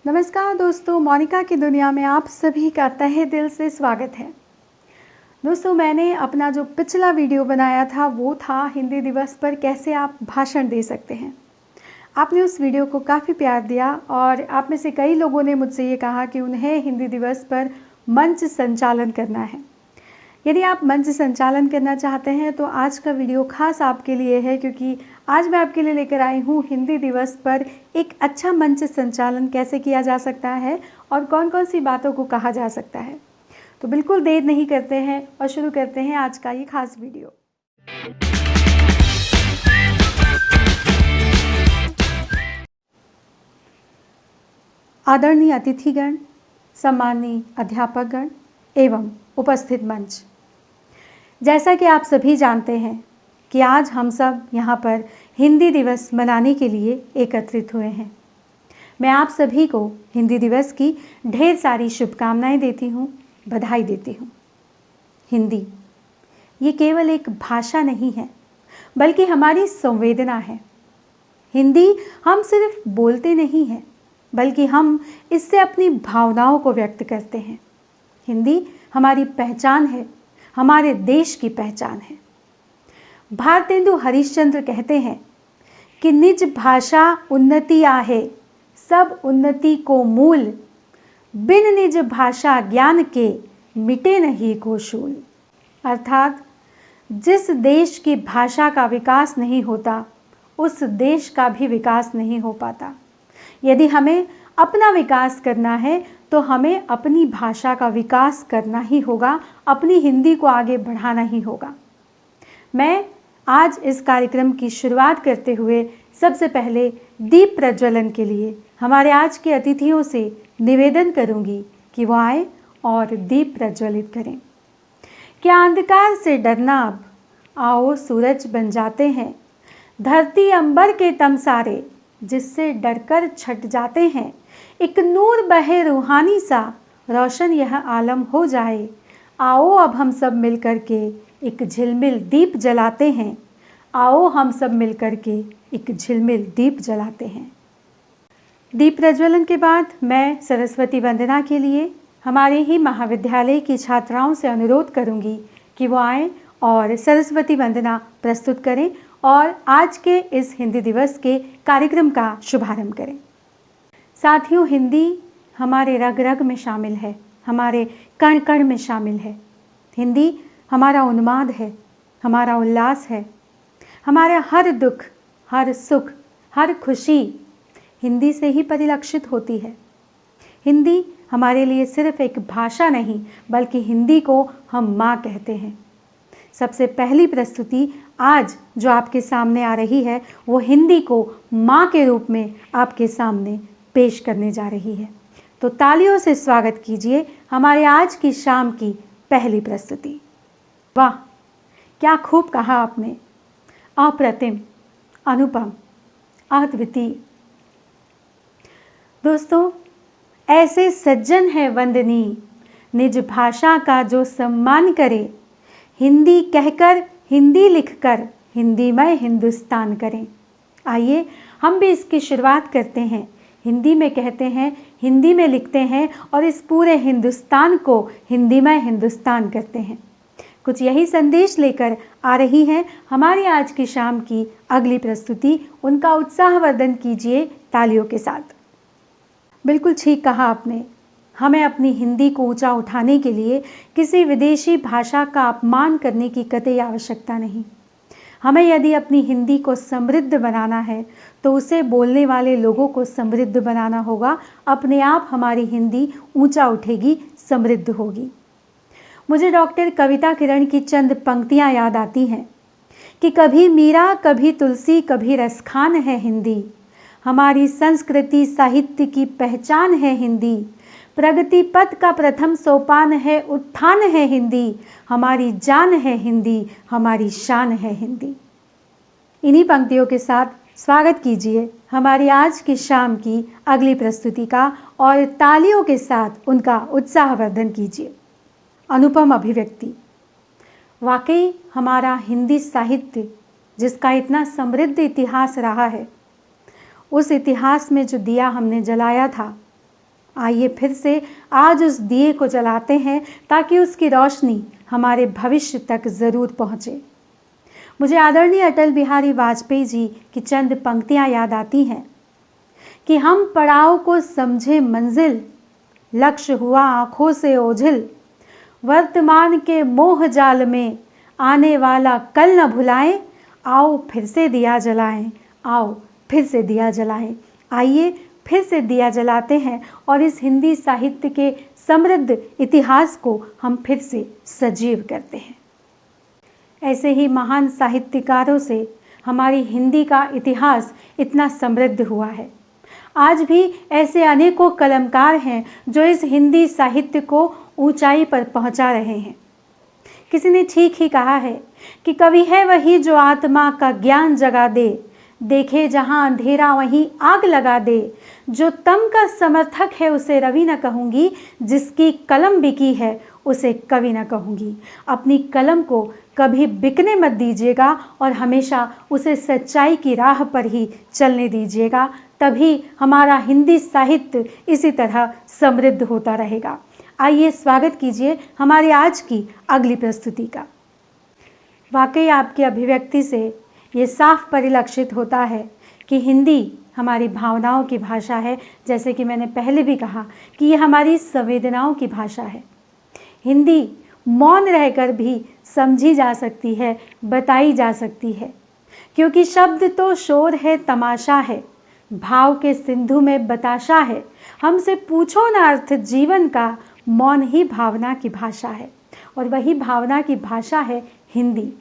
नमस्कार दोस्तों, मोनिका की दुनिया में आप सभी का तहे दिल से स्वागत है। दोस्तों, मैंने अपना जो पिछला वीडियो बनाया था वो था हिंदी दिवस पर कैसे आप भाषण दे सकते हैं। आपने उस वीडियो को काफ़ी प्यार दिया और आप में से कई लोगों ने मुझसे ये कहा कि उन्हें हिंदी दिवस पर मंच संचालन करना है। यदि आप मंच संचालन करना चाहते हैं तो आज का वीडियो खास आपके लिए है, क्योंकि आज मैं आपके लिए लेकर आई हूँ हिंदी दिवस पर एक अच्छा मंच संचालन कैसे किया जा सकता है और कौन कौन सी बातों को कहा जा सकता है। तो बिल्कुल देर नहीं करते हैं और शुरू करते हैं आज का ये खास वीडियो। आदरणीय अतिथिगण, सम्मानीय अध्यापकगण एवं उपस्थित मंच, जैसा कि आप सभी जानते हैं कि आज हम सब यहाँ पर हिंदी दिवस मनाने के लिए एकत्रित हुए हैं। मैं आप सभी को हिंदी दिवस की ढेर सारी शुभकामनाएं देती हूँ, बधाई देती हूँ। हिंदी ये केवल एक भाषा नहीं है, बल्कि हमारी संवेदना है। हिंदी हम सिर्फ बोलते नहीं हैं, बल्कि हम इससे अपनी भावनाओं को व्यक्त करते हैं। हिंदी हमारी पहचान है, हमारे देश की पहचान है। भारतेंदु हरिश्चंद्र कहते हैं कि निज भाषा उन्नति आहे, सब उन्नति को मूल, बिन निज भाषा ज्ञान के मिटे नहीं को शूल। अर्थात जिस देश की भाषा का विकास नहीं होता, उस देश का भी विकास नहीं हो पाता। यदि हमें अपना विकास करना है तो हमें अपनी भाषा का विकास करना ही होगा, अपनी हिंदी को आगे बढ़ाना ही होगा। मैं आज इस कार्यक्रम की शुरुआत करते हुए सबसे पहले दीप प्रज्वलन के लिए हमारे आज के अतिथियों से निवेदन करूंगी कि वो आए और दीप प्रज्वलित करें। क्या अंधकार से डरना अब, आओ सूरज बन जाते हैं, धरती अंबर के तमसारे जिससे डरकर छट जाते हैं। एक नूर बहे रूहानी सा, रोशन यह आलम हो जाए, आओ अब हम सब मिलकर के एक झिलमिल दीप जलाते हैं। आओ हम सब मिलकर के एक झिलमिल दीप जलाते हैं। दीप प्रज्वलन के बाद मैं सरस्वती वंदना के लिए हमारे ही महाविद्यालय की छात्राओं से अनुरोध करूंगी कि वो आएँ और सरस्वती वंदना प्रस्तुत करें और आज के इस हिंदी दिवस के कार्यक्रम का शुभारंभ करें। साथियों, हिंदी हमारे रग रग में शामिल है, हमारे कण कण में शामिल है। हिंदी हमारा उन्माद है, हमारा उल्लास है। हमारा हर दुख, हर सुख, हर खुशी हिंदी से ही परिलक्षित होती है। हिंदी हमारे लिए सिर्फ एक भाषा नहीं, बल्कि हिंदी को हम माँ कहते हैं। सबसे पहली प्रस्तुति आज जो आपके सामने आ रही है वो हिंदी को माँ के रूप में आपके सामने पेश करने जा रही है। तो तालियों से स्वागत कीजिए हमारे आज की शाम की पहली प्रस्तुति। वाह, क्या खूब कहा आपने, अप्रतिम, अनुपम, अद्वितीय। दोस्तों, ऐसे सज्जन है वंदनीय, निज भाषा का जो सम्मान करे, हिंदी कहकर, हिंदी लिखकर, हिंदीमय हिंदुस्तान करें। आइए हम भी इसकी शुरुआत करते हैं। हिंदी में कहते हैं, हिंदी में लिखते हैं और इस पूरे हिंदुस्तान को हिंदीमय हिंदुस्तान करते हैं। कुछ यही संदेश लेकर आ रही हैं हमारी आज की शाम की अगली प्रस्तुति। उनका उत्साहवर्धन कीजिए तालियों के साथ। बिल्कुल ठीक कहा आपने, हमें अपनी हिंदी को ऊंचा उठाने के लिए किसी विदेशी भाषा का अपमान करने की कतई आवश्यकता नहीं। हमें यदि अपनी हिंदी को समृद्ध बनाना है तो उसे बोलने वाले लोगों को समृद्ध बनाना होगा। अपने आप हमारी हिंदी ऊंचा उठेगी, समृद्ध होगी। मुझे डॉक्टर कविता किरण की चंद पंक्तियां याद आती हैं कि कभी मीरा, कभी तुलसी, कभी रसखान है हिंदी, हमारी संस्कृति साहित्य की पहचान है हिंदी, प्रगति पथ का प्रथम सोपान है, उत्थान है हिंदी, हमारी जान है हिंदी, हमारी शान है हिंदी। इन्हीं पंक्तियों के साथ स्वागत कीजिए हमारी आज की शाम की अगली प्रस्तुति का और तालियों के साथ उनका उत्साहवर्धन कीजिए। अनुपम अभिव्यक्ति। वाकई हमारा हिंदी साहित्य जिसका इतना समृद्ध इतिहास रहा है, उस इतिहास में जो दिया हमने जलाया था आइए फिर से आज उस दिए को जलाते हैं ताकि उसकी रोशनी हमारे भविष्य तक ज़रूर पहुँचे। मुझे आदरणीय अटल बिहारी वाजपेयी जी की चंद पंक्तियाँ याद आती हैं कि हम पड़ाव को समझे मंजिल, लक्ष्य हुआ आँखों से ओझिल, वर्तमान के मोह जाल में आने वाला कल न भुलाएं, आओ फिर से दिया जलाएं, आओ फिर से दिया जलाएं। आइए फिर से दिया जलाते हैं और इस हिंदी साहित्य के समृद्ध इतिहास को हम फिर से सजीव करते हैं। ऐसे ही महान साहित्यकारों से हमारी हिंदी का इतिहास इतना समृद्ध हुआ है। आज भी ऐसे अनेकों कलमकार हैं जो इस हिंदी साहित्य को ऊंचाई पर पहुंचा रहे हैं। किसी ने ठीक ही कहा है कि कवि है वही जो आत्मा का ज्ञान जगा दे, देखे जहां अंधेरा वहीं आग लगा दे, जो तम का समर्थक है उसे रवि न कहूँगी, जिसकी कलम बिकी है उसे कवि न कहूँगी। अपनी कलम को कभी बिकने मत दीजिएगा और हमेशा उसे सच्चाई की राह पर ही चलने दीजिएगा, तभी हमारा हिंदी साहित्य इसी तरह समृद्ध होता रहेगा। आइए स्वागत कीजिए हमारी आज की अगली प्रस्तुति का। वाकई आपकी अभिव्यक्ति से ये साफ परिलक्षित होता है कि हिंदी हमारी भावनाओं की भाषा है। जैसे कि मैंने पहले भी कहा कि ये हमारी संवेदनाओं की भाषा है। हिंदी मौन रहकर भी समझी जा सकती है, बताई जा सकती है, क्योंकि शब्द तो शोर है, तमाशा है, भाव के सिंधु में बताशा है। हमसे पूछो ना अर्थ जीवन का, मौन ही भावना की भाषा है और वही भावना की भाषा है हिंदी।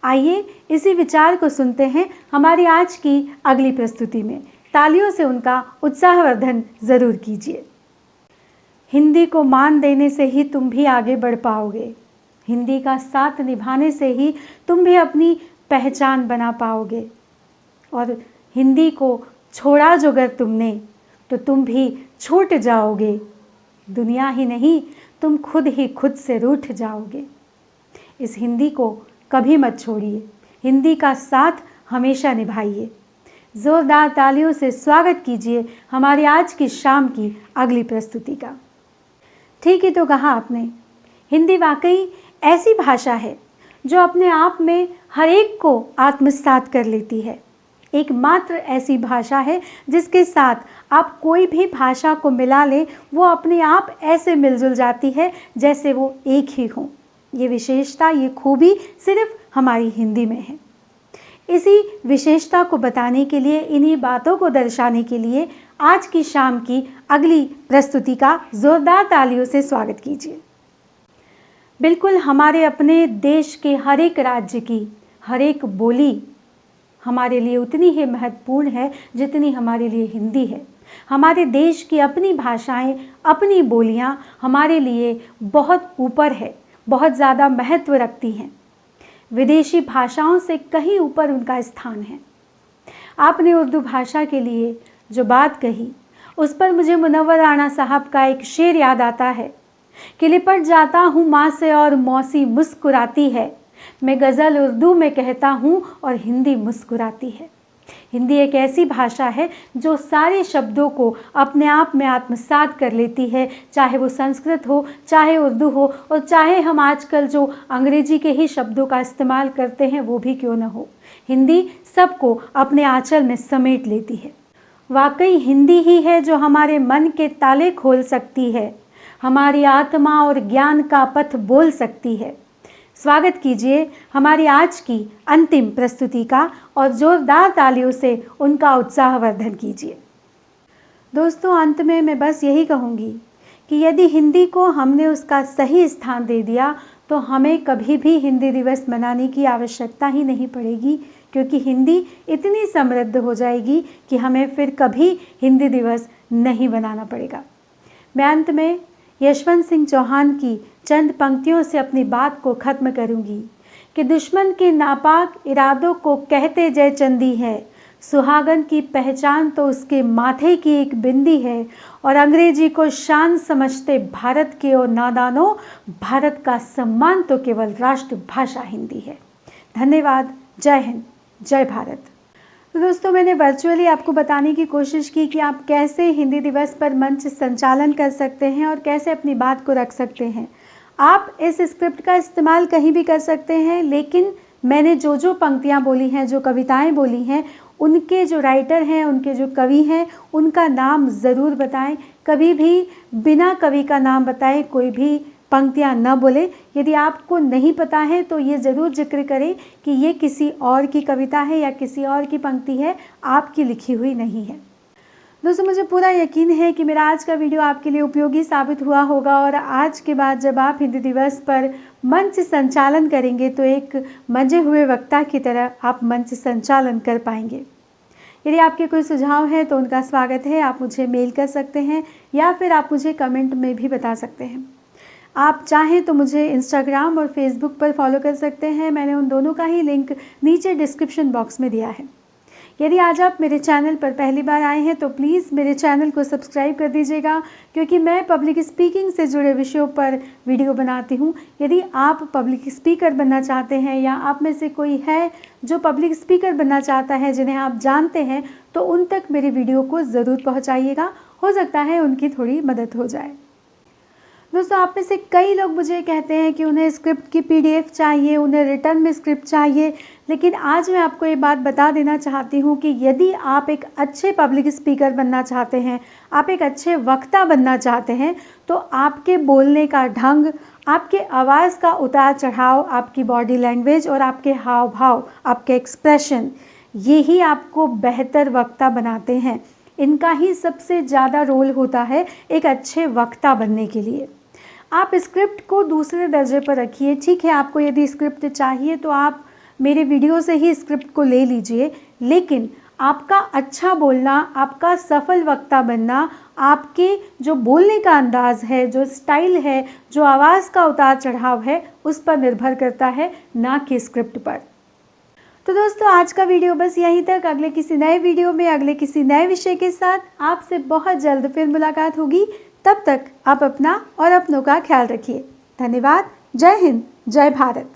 आइए इसी विचार को सुनते हैं हमारी आज की अगली प्रस्तुति में। तालियों से उनका उत्साहवर्धन जरूर कीजिए। हिंदी को मान देने से ही तुम भी आगे बढ़ पाओगे। हिंदी का साथ निभाने से ही तुम भी अपनी पहचान बना पाओगे। और हिंदी को छोड़ा जो अगर तुमने तो तुम भी छूट जाओगे। दुनिया ही नहीं, तुम खुद ही खुद से रूठ जाओगे। इस हिंदी को कभी मत छोड़िए, हिंदी का साथ हमेशा निभाइए। जोरदार तालियों से स्वागत कीजिए हमारी आज की शाम की अगली प्रस्तुति का। ठीक ही तो कहा आपने, हिंदी वाकई ऐसी भाषा है जो अपने आप में हर एक को आत्मसात कर लेती है। एकमात्र ऐसी भाषा है जिसके साथ आप कोई भी भाषा को मिला लें, वो अपने आप ऐसे मिलजुल जाती है जैसे वो एक ही हों। ये विशेषता, ये खूबी सिर्फ हमारी हिंदी में है। इसी विशेषता को बताने के लिए, इन्हीं बातों को दर्शाने के लिए आज की शाम की अगली प्रस्तुति का जोरदार तालियों से स्वागत कीजिए। बिल्कुल हमारे अपने देश के हर एक राज्य की हर एक बोली हमारे लिए उतनी ही महत्वपूर्ण है जितनी हमारे लिए हिंदी है। हमारे देश की अपनी भाषाएं, अपनी बोलियां हमारे लिए बहुत ऊपर है, बहुत ज़्यादा महत्व रखती हैं। विदेशी भाषाओं से कहीं ऊपर उनका स्थान है। आपने उर्दू भाषा के लिए जो बात कही, उस पर मुझे मुनव्वर राणा साहब का एक शेर याद आता है कि लिपट जाता हूँ माँ से और मौसी मुस्कुराती है, मैं गज़ल उर्दू में कहता हूँ और हिंदी मुस्कुराती है। हिंदी एक ऐसी भाषा है जो सारे शब्दों को अपने आप में आत्मसात कर लेती है, चाहे वो संस्कृत हो, चाहे उर्दू हो, और चाहे हम आजकल जो अंग्रेजी के ही शब्दों का इस्तेमाल करते हैं वो भी क्यों न हो। हिंदी सबको अपने आंचल में समेट लेती है। वाकई हिंदी ही है जो हमारे मन के ताले खोल सकती है, हमारी आत्मा और ज्ञान का पथ बोल सकती है। स्वागत कीजिए हमारी आज की अंतिम प्रस्तुति का और जोरदार तालियों से उनका उत्साहवर्धन कीजिए। दोस्तों, अंत में मैं बस यही कहूँगी कि यदि हिंदी को हमने उसका सही स्थान दे दिया तो हमें कभी भी हिंदी दिवस मनाने की आवश्यकता ही नहीं पड़ेगी, क्योंकि हिंदी इतनी समृद्ध हो जाएगी कि हमें फिर कभी हिंदी दिवस नहीं मनाना पड़ेगा। मैं अंत में यशवंत सिंह चौहान की चंद पंक्तियों से अपनी बात को ख़त्म करूंगी कि दुश्मन के नापाक इरादों को कहते जय चंदी है, सुहागन की पहचान तो उसके माथे की एक बिंदी है, और अंग्रेजी को शान समझते भारत के और नादानों, भारत का सम्मान तो केवल राष्ट्रभाषा हिंदी है। धन्यवाद। जय हिंद, जय भारत। तो दोस्तों, मैंने वर्चुअली आपको बताने की कोशिश की कि आप कैसे हिंदी दिवस पर मंच संचालन कर सकते हैं और कैसे अपनी बात को रख सकते हैं। आप इस स्क्रिप्ट का इस्तेमाल कहीं भी कर सकते हैं, लेकिन मैंने जो पंक्तियाँ बोली हैं, जो कविताएँ बोली हैं, उनके जो राइटर हैं, उनके जो कवि हैं, उनका नाम ज़रूर बताएं। कभी भी बिना कवि का नाम बताए कोई भी पंक्तियाँ न बोले। यदि आपको नहीं पता है तो ये ज़रूर जिक्र करें कि ये किसी और की कविता है या किसी और की पंक्ति है, आपकी लिखी हुई नहीं है। दोस्तों, मुझे पूरा यकीन है कि मेरा आज का वीडियो आपके लिए उपयोगी साबित हुआ होगा और आज के बाद जब आप हिंदी दिवस पर मंच संचालन करेंगे तो एक मंजे हुए वक्ता की तरह आप मंच संचालन कर पाएंगे। यदि आपके कोई सुझाव हैं तो उनका स्वागत है। आप मुझे मेल कर सकते हैं या फिर आप मुझे कमेंट में भी बता सकते हैं। आप चाहें तो मुझे इंस्टाग्राम और फेसबुक पर फॉलो कर सकते हैं। मैंने उन दोनों का ही लिंक नीचे डिस्क्रिप्शन बॉक्स में दिया है। यदि आज आप मेरे चैनल पर पहली बार आए हैं तो प्लीज़ मेरे चैनल को सब्सक्राइब कर दीजिएगा, क्योंकि मैं पब्लिक स्पीकिंग से जुड़े विषयों पर वीडियो बनाती हूँ। यदि आप पब्लिक स्पीकर बनना चाहते हैं या आप में से कोई है जो पब्लिक स्पीकर बनना चाहता है, जिन्हें आप जानते हैं, तो उन तक मेरी वीडियो को ज़रूर पहुँचाइएगा। हो सकता है उनकी थोड़ी मदद हो जाए। दोस्तों, आप में से कई लोग मुझे कहते हैं कि उन्हें स्क्रिप्ट की PDF चाहिए, उन्हें रिटर्न में स्क्रिप्ट चाहिए, लेकिन आज मैं आपको ये बात बता देना चाहती हूँ कि यदि आप एक अच्छे पब्लिक स्पीकर बनना चाहते हैं, आप एक अच्छे वक्ता बनना चाहते हैं, तो आपके बोलने का ढंग, आपके आवाज़ का उतार चढ़ाव, आपकी बॉडी लैंग्वेज और आपके हाव भाव, आपके एक्सप्रेशन, ये ही आपको बेहतर वक्ता बनाते हैं। इनका ही सबसे ज़्यादा रोल होता है एक अच्छे वक्ता बनने के लिए। आप स्क्रिप्ट को दूसरे दर्जे पर रखिए। ठीक है, आपको यदि स्क्रिप्ट चाहिए तो आप मेरे वीडियो से ही स्क्रिप्ट को ले लीजिए, लेकिन आपका अच्छा बोलना, आपका सफल वक्ता बनना, आपके जो बोलने का अंदाज़ है, जो स्टाइल है, जो आवाज़ का उतार चढ़ाव है, उस पर निर्भर करता है, ना कि स्क्रिप्ट पर। तो दोस्तों, आज का वीडियो बस यहीं तक। अगले किसी नए वीडियो में अगले किसी नए विषय के साथ आपसे बहुत जल्द फिर मुलाकात होगी। तब तक आप अपना और अपनों का ख्याल रखिए। धन्यवाद। जय हिंद, जय भारत।